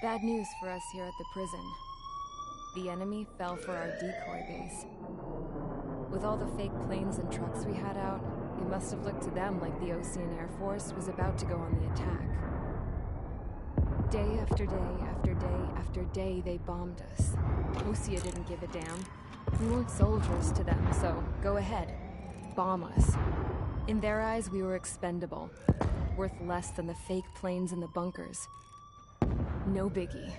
Bad news for us here at the prison. The enemy fell for our decoy base. With all the fake planes and trucks we had out, it must have looked to them like the Osean Air Force was about to go on the attack. Day after day after day after day, they bombed us. Osea didn't give a damn. We weren't soldiers to them, so go ahead. Bomb us. In their eyes, we were expendable. Worth less than the fake planes in the bunkers. No biggie.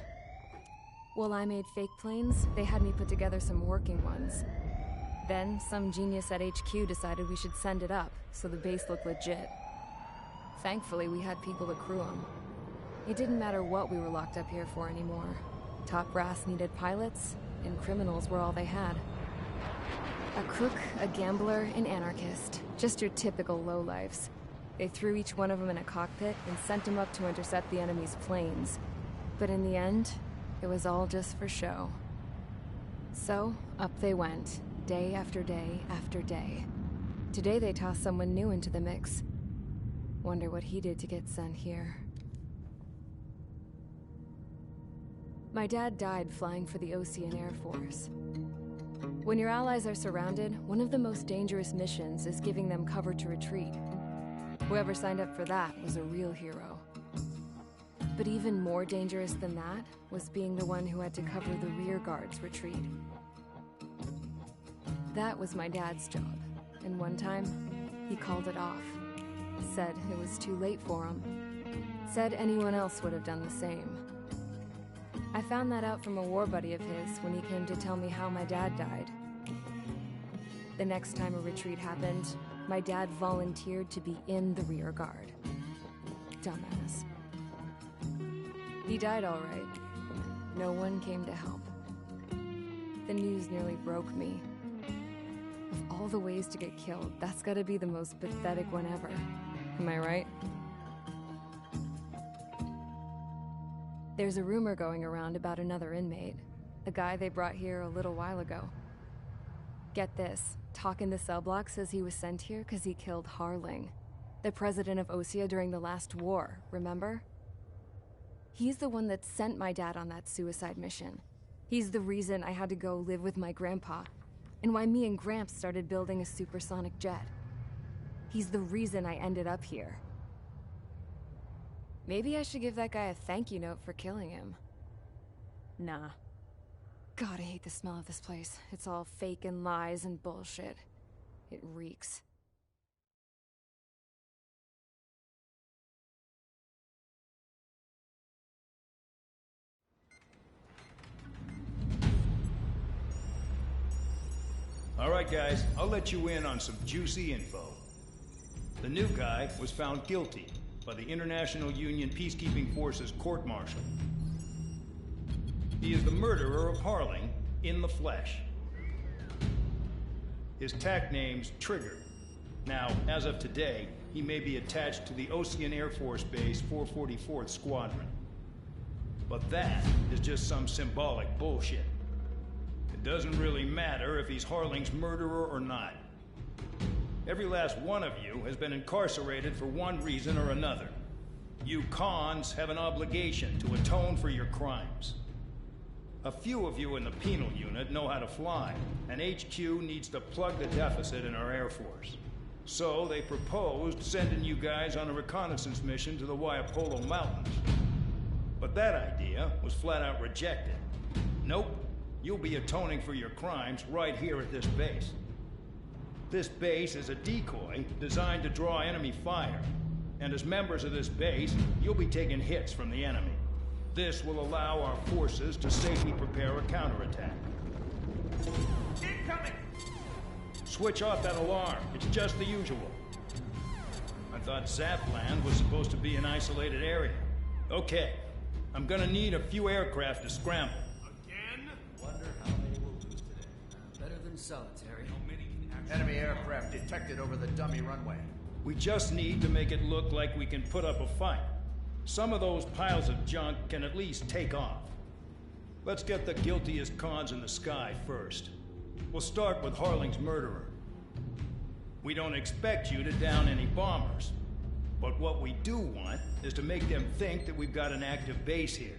While I made fake planes, they had me put together some working ones. Then, some genius at HQ decided we should send it up, so the base looked legit. Thankfully, we had people to crew them. It didn't matter what we were locked up here for anymore. Top brass needed pilots, and criminals were all they had. A crook, a gambler, an anarchist. Just your typical lowlifes. They threw each one of them in a cockpit and sent them up to intercept the enemy's planes. But in the end, it was all just for show. So, up they went, day after day after day. Today they tossed someone new into the mix. Wonder what he did to get sent here. My dad died flying for the Osean Air Force. When your allies are surrounded, one of the most dangerous missions is giving them cover to retreat. Whoever signed up for that was a real hero. But even more dangerous than that was being the one who had to cover the rear guard's retreat. That was my dad's job, and one time, he called it off. Said it was too late for him. Said anyone else would have done the same. I found that out from a war buddy of his when he came to tell me how my dad died. The next time a retreat happened, my dad volunteered to be in the rear guard. Dumbass. He died all right. No one came to help. The news nearly broke me. Of all the ways to get killed, that's gotta be the most pathetic one ever. Am I right? There's a rumor going around about another inmate. A guy they brought here a little while ago. Get this, talk in the cell block says he was sent here because he killed Harling, the president of Osea during the last war, remember? He's the one that sent my dad on that suicide mission. He's the reason I had to go live with my grandpa, and why me and Gramps started building a supersonic jet. He's the reason I ended up here. Maybe I should give that guy a thank you note for killing him. Nah. God, I hate the smell of this place. It's all fake and lies and bullshit. It reeks. All right, guys, I'll let you in on some juicy info. The new guy was found guilty by the International Union Peacekeeping Forces court-martial. He is the murderer of Harling in the flesh. His tack name's Trigger. Now, as of today, he may be attached to the Osean Air Force Base 444th Squadron. But that is just some symbolic bullshit. It doesn't really matter if he's Harling's murderer or not. Every last one of you has been incarcerated for one reason or another. You cons have an obligation to atone for your crimes. A few of you in the penal unit know how to fly, and HQ needs to plug the deficit in our Air Force. So they proposed sending you guys on a reconnaissance mission to the Waiapolo Mountains. But that idea was flat out rejected. Nope, you'll be atoning for your crimes right here at this base. This base is a decoy designed to draw enemy fire. And as members of this base, you'll be taking hits from the enemy. This will allow our forces to safely prepare a counterattack. Incoming! Switch off that alarm. It's just the usual. I thought Zapland was supposed to be an isolated area. Okay, I'm gonna need a few aircraft to scramble. Again? Wonder how many we'll lose today. Better than solitary. Enemy aircraft detected over the dummy runway. We just need to make it look like we can put up a fight. Some of those piles of junk can at least take off. Let's get the guiltiest cons in the sky first. We'll start with Harling's murderer. We don't expect you to down any bombers. But what we do want is to make them think that we've got an active base here.